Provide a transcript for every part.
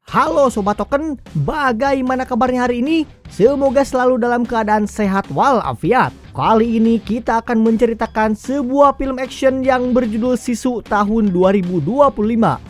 Halo Sobat Token, bagaimana kabarnya hari ini? Semoga selalu dalam keadaan sehat walafiat. Kali ini kita akan menceritakan sebuah film action yang berjudul Sisu tahun 2025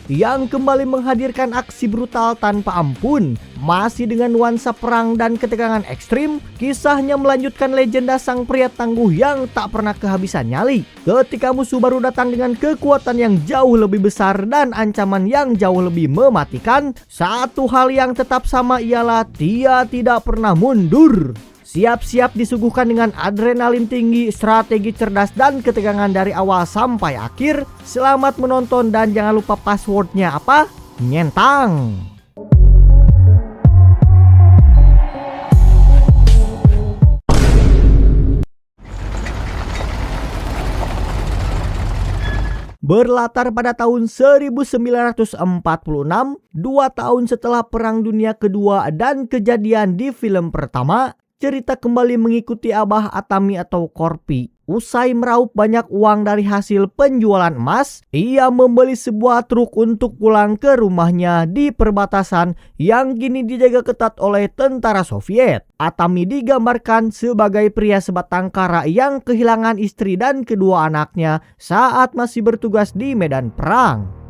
yang kembali menghadirkan aksi brutal tanpa ampun. Masih dengan nuansa perang dan ketegangan ekstrim, kisahnya melanjutkan legenda sang pria tangguh yang tak pernah kehabisan nyali. Ketika musuh baru datang dengan kekuatan yang jauh lebih besar dan ancaman yang jauh lebih mematikan, satu hal yang tetap sama ialah dia tidak pernah mundur. Siap-siap disuguhkan dengan adrenalin tinggi, strategi cerdas, dan ketegangan dari awal sampai akhir. Selamat menonton dan jangan lupa passwordnya apa? Nyentang! Berlatar pada tahun 1946, 2 tahun setelah Perang Dunia Kedua dan kejadian di film pertama, cerita kembali mengikuti Abah Atami atau Korpi. Usai meraup banyak uang dari hasil penjualan emas, ia membeli sebuah truk untuk pulang ke rumahnya di perbatasan yang kini dijaga ketat oleh tentara Soviet. Atami digambarkan sebagai pria sebatang kara yang kehilangan istri dan kedua anaknya saat masih bertugas di medan perang.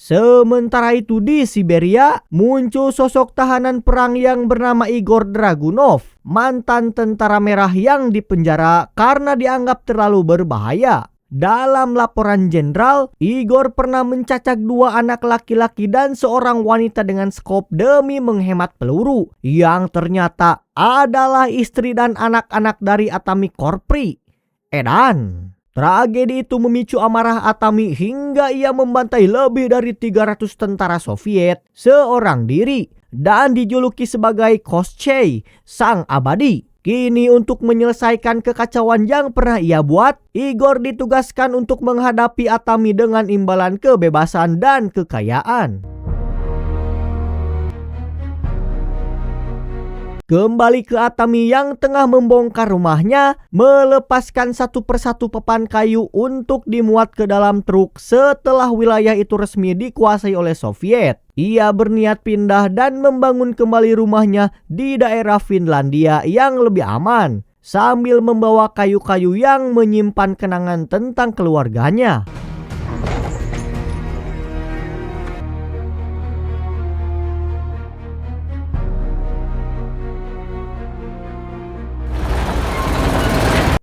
Sementara itu di Siberia, muncul sosok tahanan perang yang bernama Igor Dragunov, mantan tentara merah yang dipenjara karena dianggap terlalu berbahaya. Dalam laporan jenderal, Igor pernah mencacak 2 anak laki-laki dan seorang wanita dengan skop demi menghemat peluru, yang ternyata adalah istri dan anak-anak dari Atami Korpi. Edan. Tragedi itu memicu amarah Atami hingga ia membantai lebih dari 300 tentara Soviet seorang diri dan dijuluki sebagai Koschei, Sang Abadi. Kini untuk menyelesaikan kekacauan yang pernah ia buat, Igor ditugaskan untuk menghadapi Atami dengan imbalan kebebasan dan kekayaan. Kembali ke Atami yang tengah membongkar rumahnya, melepaskan satu persatu papan kayu untuk dimuat ke dalam truk setelah wilayah itu resmi dikuasai oleh Soviet. Ia berniat pindah dan membangun kembali rumahnya di daerah Finlandia yang lebih aman, sambil membawa kayu-kayu yang menyimpan kenangan tentang keluarganya.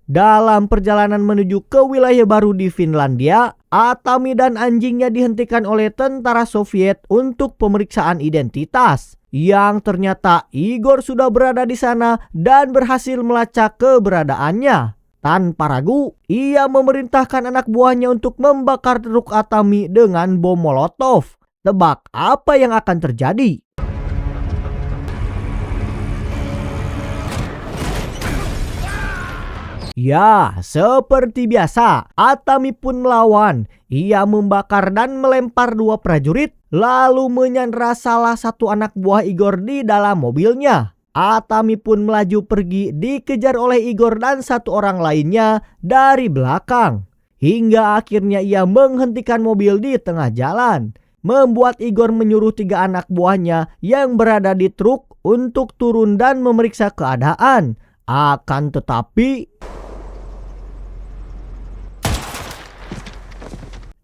Dalam perjalanan menuju ke wilayah baru di Finlandia, Atami dan anjingnya dihentikan oleh tentara Soviet untuk pemeriksaan identitas. Yang ternyata Igor sudah berada di sana dan berhasil melacak keberadaannya. Tanpa ragu, ia memerintahkan anak buahnya untuk membakar truk Atami dengan bom Molotov. Tebak apa yang akan terjadi? Ya, seperti biasa, Atami pun melawan. Ia membakar dan melempar 2 prajurit, lalu menyandra salah satu anak buah Igor di dalam mobilnya. Atami pun melaju pergi, dikejar oleh Igor dan 1 orang lainnya dari belakang. Hingga akhirnya ia menghentikan mobil di tengah jalan, membuat Igor menyuruh 3 anak buahnya yang berada di truk untuk turun dan memeriksa keadaan. Akan tetapi,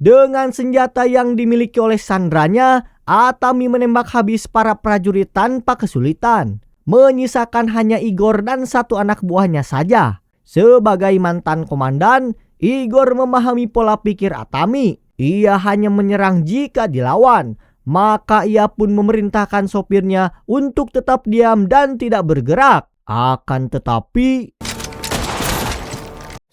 dengan senjata yang dimiliki oleh sandranya, Atami menembak habis para prajurit tanpa kesulitan, menyisakan hanya Igor dan 1 anak buahnya saja. Sebagai mantan komandan, Igor memahami pola pikir Atami. Ia hanya menyerang jika dilawan, maka ia pun memerintahkan sopirnya untuk tetap diam dan tidak bergerak. Akan tetapi,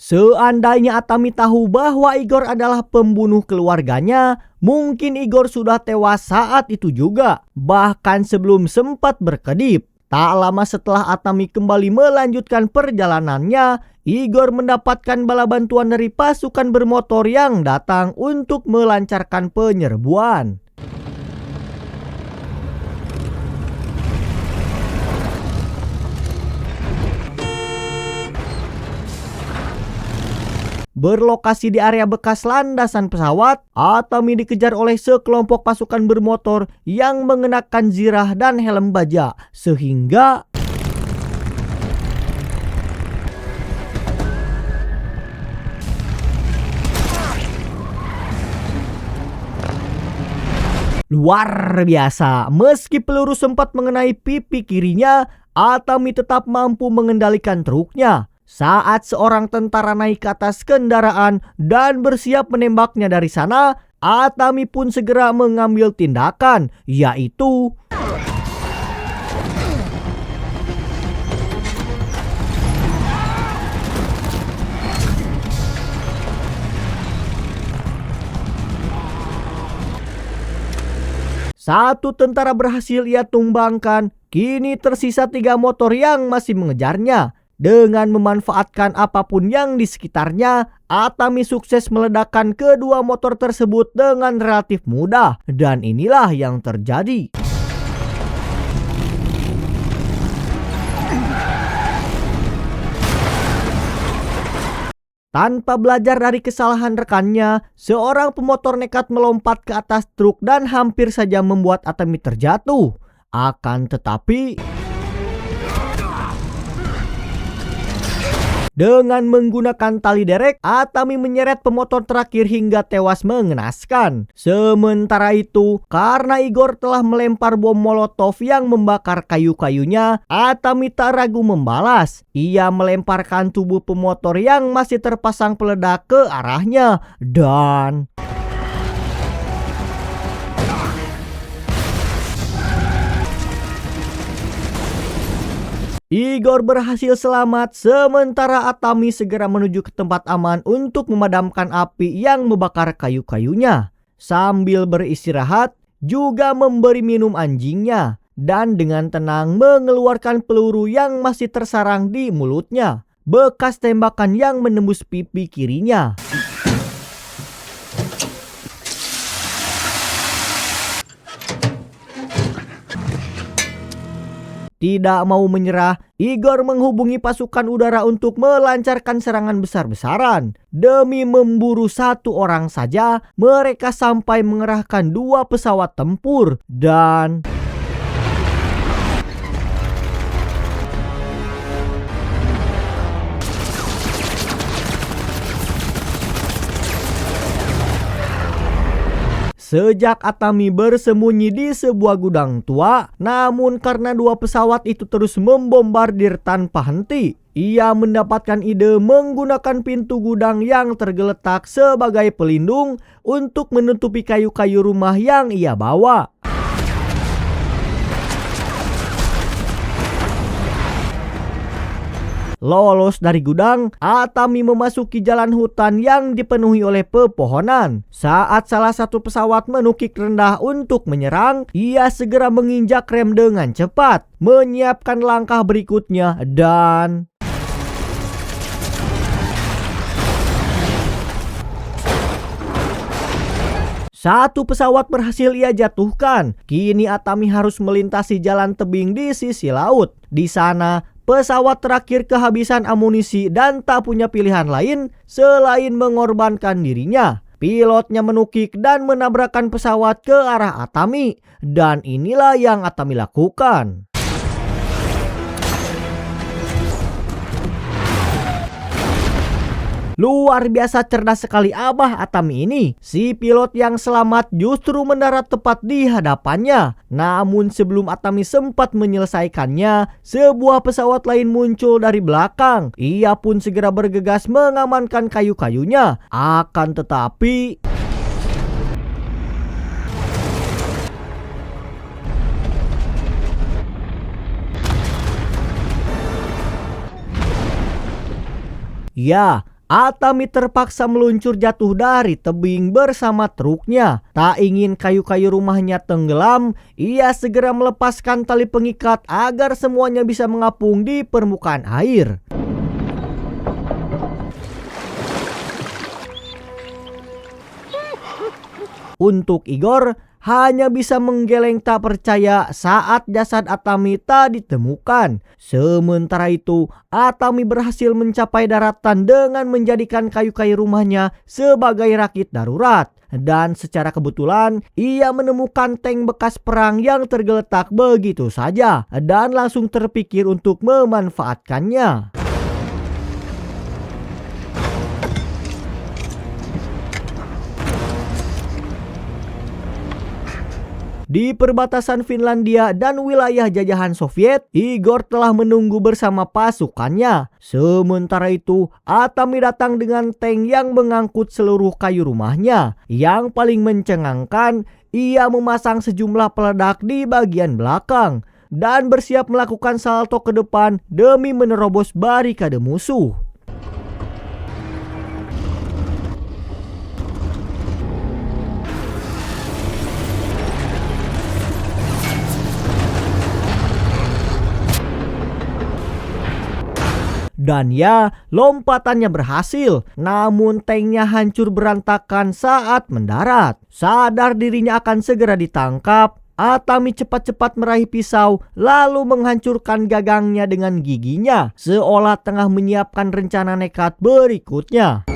seandainya Atami tahu bahwa Igor adalah pembunuh keluarganya, mungkin Igor sudah tewas saat itu juga, bahkan sebelum sempat berkedip. Tak lama setelah Atami kembali melanjutkan perjalanannya, Igor mendapatkan bala bantuan dari pasukan bermotor yang datang untuk melancarkan penyerbuan. berlokasi di area bekas landasan pesawat, Atami dikejar oleh sekelompok pasukan bermotor yang mengenakan zirah dan helm baja, sehingga luar biasa. Meski peluru sempat mengenai pipi kirinya, Atami tetap mampu mengendalikan truknya. Saat seorang tentara naik ke atas kendaraan dan bersiap menembaknya dari sana, Atami pun segera mengambil tindakan, yaitu satu tentara berhasil ia tumbangkan. Kini tersisa 3 motor yang masih mengejarnya. Dengan memanfaatkan apapun yang di sekitarnya, Atami sukses meledakkan kedua motor tersebut dengan relatif mudah. Dan inilah yang terjadi. Tanpa belajar dari kesalahan rekannya, seorang pemotor nekat melompat ke atas truk dan hampir saja membuat Atami terjatuh. Akan tetapi, dengan menggunakan tali derek, Atami menyeret pemotor terakhir hingga tewas mengenaskan. Sementara itu, karena Igor telah melempar bom molotov yang membakar kayu-kayunya, Atami tak ragu membalas. Ia melemparkan tubuh pemotor yang masih terpasang peledak ke arahnya dan Igor berhasil selamat, sementara Atami segera menuju ke tempat aman untuk memadamkan api yang membakar kayu-kayunya. Sambil beristirahat, juga memberi minum anjingnya, dan dengan tenang mengeluarkan peluru yang masih tersarang di mulutnya, bekas tembakan yang menembus pipi kirinya. Tidak mau menyerah, Igor menghubungi pasukan udara untuk melancarkan serangan besar-besaran. Demi memburu satu orang saja, mereka sampai mengerahkan 2 pesawat tempur dan sejak Atami bersembunyi di sebuah gudang tua, namun karena 2 pesawat itu terus membombardir tanpa henti, ia mendapatkan ide menggunakan pintu gudang yang tergeletak sebagai pelindung untuk menutupi kayu-kayu rumah yang ia bawa. Lolos dari gudang, Atami memasuki jalan hutan yang dipenuhi oleh pepohonan. Saat salah satu pesawat menukik rendah untuk menyerang, ia segera menginjak rem dengan cepat, menyiapkan langkah berikutnya dan satu pesawat berhasil ia jatuhkan. Kini Atami harus melintasi jalan tebing di sisi laut. Di sana, pesawat terakhir kehabisan amunisi dan tak punya pilihan lain selain mengorbankan dirinya. Pilotnya menukik dan menabrakkan pesawat ke arah Atami. Dan inilah yang Atami lakukan. Luar biasa cerdas sekali Abah Atami ini. Si pilot yang selamat justru mendarat tepat di hadapannya. Namun sebelum Atami sempat menyelesaikannya, sebuah pesawat lain muncul dari belakang. Ia pun segera bergegas mengamankan kayu-kayunya. Akan tetapi ya, Atami terpaksa meluncur jatuh dari tebing bersama truknya. Tak ingin kayu-kayu rumahnya tenggelam, ia segera melepaskan tali pengikat agar semuanya bisa mengapung di permukaan air. Untuk Igor, hanya bisa menggeleng tak percaya saat jasad Atami tak ditemukan. Sementara itu, Atami berhasil mencapai daratan dengan menjadikan kayu-kayu rumahnya sebagai rakit darurat. Dan secara kebetulan, ia menemukan tank bekas perang yang tergeletak begitu saja dan langsung terpikir untuk memanfaatkannya. Di perbatasan Finlandia dan wilayah jajahan Soviet, Igor telah menunggu bersama pasukannya. Sementara itu, Atami datang dengan tank yang mengangkut seluruh kayu rumahnya. Yang paling mencengangkan, ia memasang sejumlah peledak di bagian belakang dan bersiap melakukan salto ke depan demi menerobos barikade musuh. Dan ya, lompatannya berhasil, namun tanknya hancur berantakan saat mendarat. Sadar dirinya akan segera ditangkap, Atami cepat-cepat meraih pisau lalu menghancurkan gagangnya dengan giginya, seolah tengah menyiapkan rencana nekat berikutnya.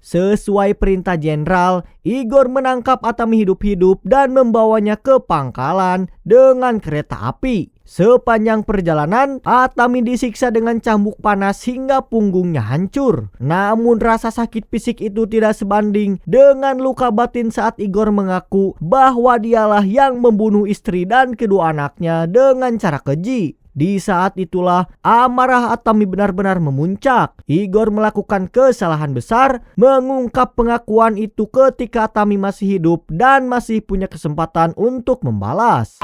Sesuai perintah jenderal, Igor menangkap Atami hidup-hidup dan membawanya ke pangkalan dengan kereta api. Sepanjang perjalanan, Atami disiksa dengan cambuk panas hingga punggungnya hancur. Namun rasa sakit fisik itu tidak sebanding dengan luka batin saat Igor mengaku bahwa dialah yang membunuh istri dan kedua anaknya dengan cara keji. Di saat itulah amarah Atami benar-benar memuncak. Igor melakukan kesalahan besar, mengungkap pengakuan itu ketika Atami masih hidup dan masih punya kesempatan untuk membalas.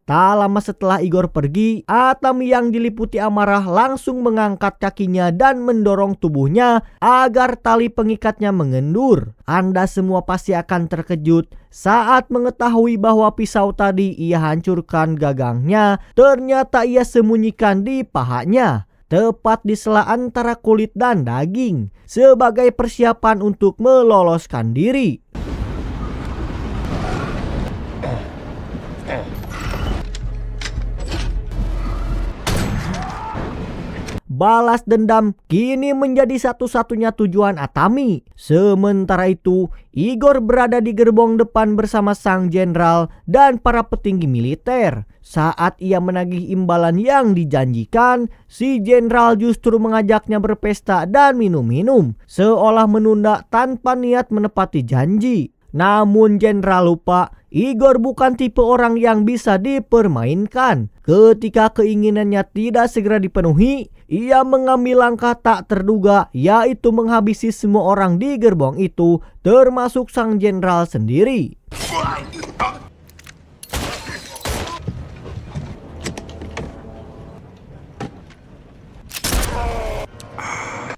Tak lama setelah Igor pergi, Atami yang diliputi amarah langsung mengangkat kakinya dan mendorong tubuhnya agar tali pengikatnya mengendur. Anda semua pasti akan terkejut saat mengetahui bahwa pisau tadi ia hancurkan gagangnya, ternyata ia sembunyikan di pahanya, tepat di sela antara kulit dan daging, sebagai persiapan untuk meloloskan diri. Balas dendam kini menjadi satu-satunya tujuan Atami. Sementara itu, Igor berada di gerbong depan bersama sang jenderal dan para petinggi militer. Saat ia menagih imbalan yang dijanjikan, si jenderal justru mengajaknya berpesta dan minum-minum, seolah menunda tanpa niat menepati janji. Namun jenderal lupa, Igor bukan tipe orang yang bisa dipermainkan. Ketika keinginannya tidak segera dipenuhi, ia mengambil langkah tak terduga, yaitu menghabisi semua orang di gerbong itu, termasuk sang jenderal sendiri.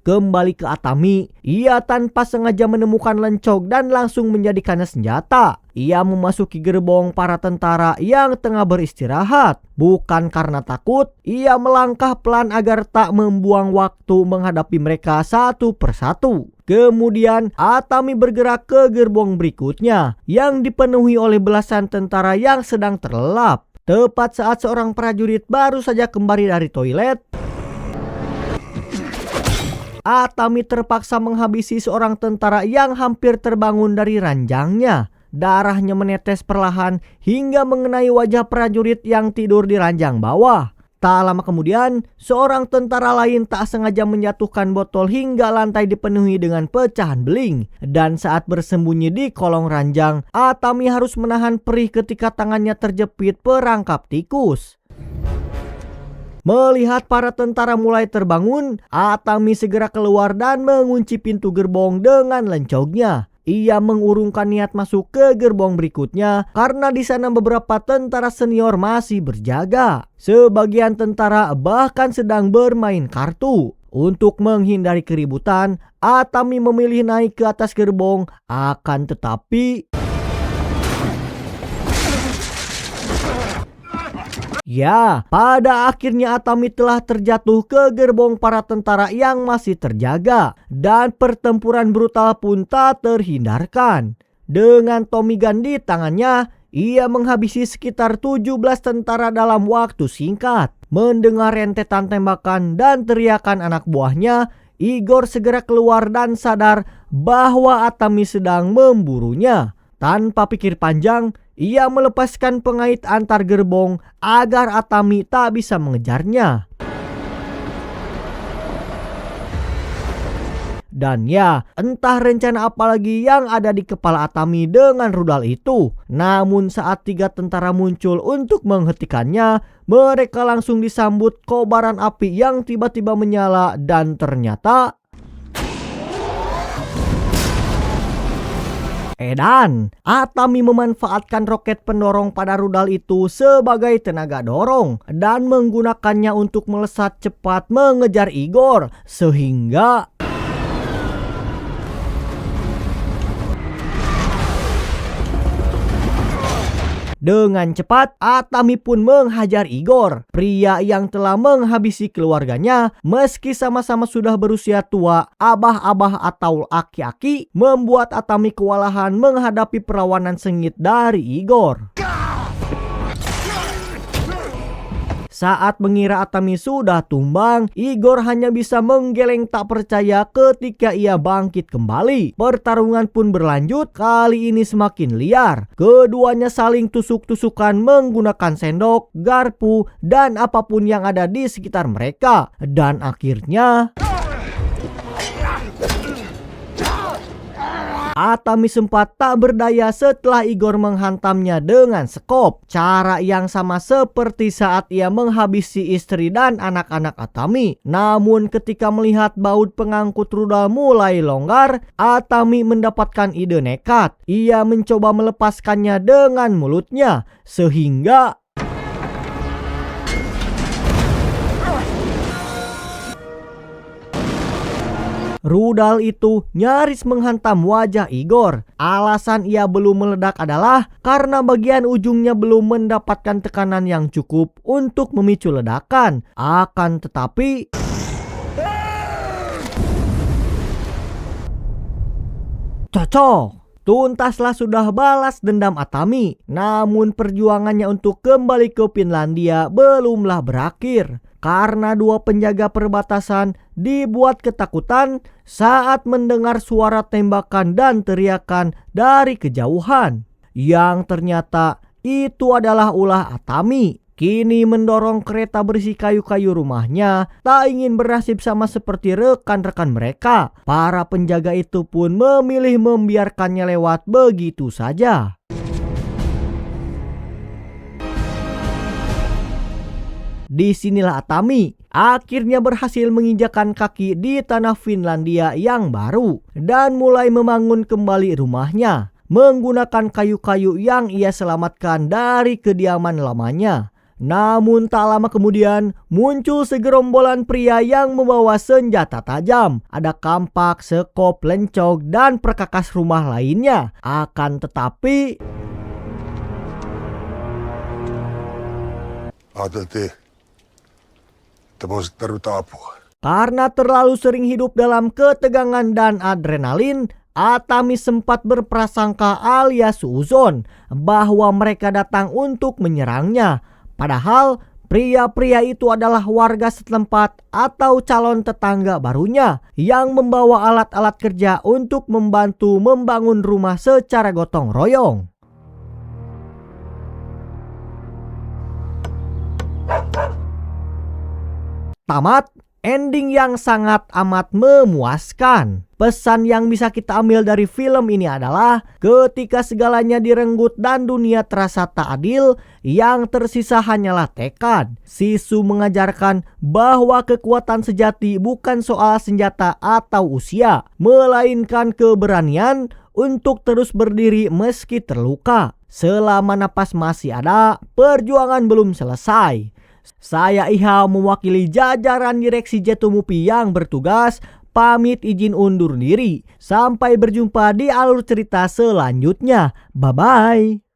Kembali ke Atami, ia tanpa sengaja menemukan lencok dan langsung menjadikannya senjata. Ia memasuki gerbong para tentara yang tengah beristirahat. Bukan karena takut, ia melangkah pelan agar tak membuang waktu menghadapi mereka satu persatu. Kemudian Atami bergerak ke gerbong berikutnya yang dipenuhi oleh belasan tentara yang sedang terlelap. Tepat saat seorang prajurit baru saja kembali dari toilet, Atami terpaksa menghabisi seorang tentara yang hampir terbangun dari ranjangnya. Darahnya menetes perlahan hingga mengenai wajah prajurit yang tidur di ranjang bawah. Tak lama kemudian, seorang tentara lain tak sengaja menjatuhkan botol hingga lantai dipenuhi dengan pecahan beling. Dan saat bersembunyi di kolong ranjang, Atami harus menahan perih ketika tangannya terjepit perangkap tikus. Melihat para tentara mulai terbangun, Atami segera keluar dan mengunci pintu gerbong dengan lencognya. Ia mengurungkan niat masuk ke gerbong berikutnya karena di sana beberapa tentara senior masih berjaga. Sebagian tentara bahkan sedang bermain kartu. Untuk menghindari keributan, Atami memilih naik ke atas gerbong. Akan tetapi Ya, pada akhirnya Atami telah terjatuh ke gerbong para tentara yang masih terjaga dan pertempuran brutal pun tak terhindarkan. Dengan Tommy Gun di tangannya, ia menghabisi sekitar 17 tentara dalam waktu singkat. Mendengar rentetan tembakan dan teriakan anak buahnya, Igor segera keluar dan sadar bahwa Atami sedang memburunya. Tanpa pikir panjang, ia melepaskan pengait antar gerbong agar Atami tak bisa mengejarnya. Dan ya, entah rencana apa lagi yang ada di kepala Atami dengan rudal itu. Namun saat 3 tentara muncul untuk menghentikannya, mereka langsung disambut kobaran api yang tiba-tiba menyala dan ternyata edan. Atami memanfaatkan roket pendorong pada rudal itu sebagai tenaga dorong dan menggunakannya untuk melesat cepat mengejar Igor sehingga dengan cepat, Atami pun menghajar Igor, pria yang telah menghabisi keluarganya meski sama-sama sudah berusia tua. Abah-abah atau aki-aki membuat Atami kewalahan menghadapi perlawanan sengit dari Igor. Saat mengira Atami sudah tumbang, Igor hanya bisa menggeleng tak percaya ketika ia bangkit kembali. Pertarungan pun berlanjut, kali ini semakin liar. Keduanya saling tusuk-tusukan menggunakan sendok, garpu, dan apapun yang ada di sekitar mereka. Dan akhirnya Atami sempat tak berdaya setelah Igor menghantamnya dengan sekop. Cara yang sama seperti saat ia menghabisi istri dan anak-anak Atami. Namun ketika melihat baut pengangkut rudal mulai longgar, Atami mendapatkan ide nekat. Ia mencoba melepaskannya dengan mulutnya sehingga rudal itu nyaris menghantam wajah Igor. Alasan ia belum meledak adalah karena bagian ujungnya belum mendapatkan tekanan yang cukup untuk memicu ledakan. Akan tetapi cocok. Tuntaslah sudah balas dendam Atami. Namun perjuangannya untuk kembali ke Finlandia belumlah berakhir. Karena 2 penjaga perbatasan dibuat ketakutan saat mendengar suara tembakan dan teriakan dari kejauhan. Yang ternyata itu adalah ulah Atami. Kini mendorong kereta berisi kayu-kayu rumahnya, tak ingin bernasib sama seperti rekan-rekan mereka. Para penjaga itu pun memilih membiarkannya lewat begitu saja. Disinilah Atami akhirnya berhasil menginjakan kaki di tanah Finlandia yang baru dan mulai membangun kembali rumahnya menggunakan kayu-kayu yang ia selamatkan dari kediaman lamanya. Namun tak lama kemudian muncul segerombolan pria yang membawa senjata tajam. Ada kampak, sekop, lencok, dan perkakas rumah lainnya. Akan tetapi karena terlalu sering hidup dalam ketegangan dan adrenalin, Atami sempat berprasangka alias suuzon bahwa mereka datang untuk menyerangnya. Padahal pria-pria itu adalah warga setempat atau calon tetangga barunya yang membawa alat-alat kerja untuk membantu membangun rumah secara gotong royong. Tamat. Ending yang sangat amat memuaskan. Pesan yang bisa kita ambil dari film ini adalah ketika segalanya direnggut dan dunia terasa tak adil, yang tersisa hanyalah tekad. Sisu mengajarkan bahwa kekuatan sejati bukan soal senjata atau usia, melainkan keberanian untuk terus berdiri meski terluka. Selama napas masih ada, perjuangan belum selesai. Saya Iha mewakili jajaran direksi Jetomupi yang bertugas, pamit izin undur diri. Sampai berjumpa di alur cerita selanjutnya. Bye-bye.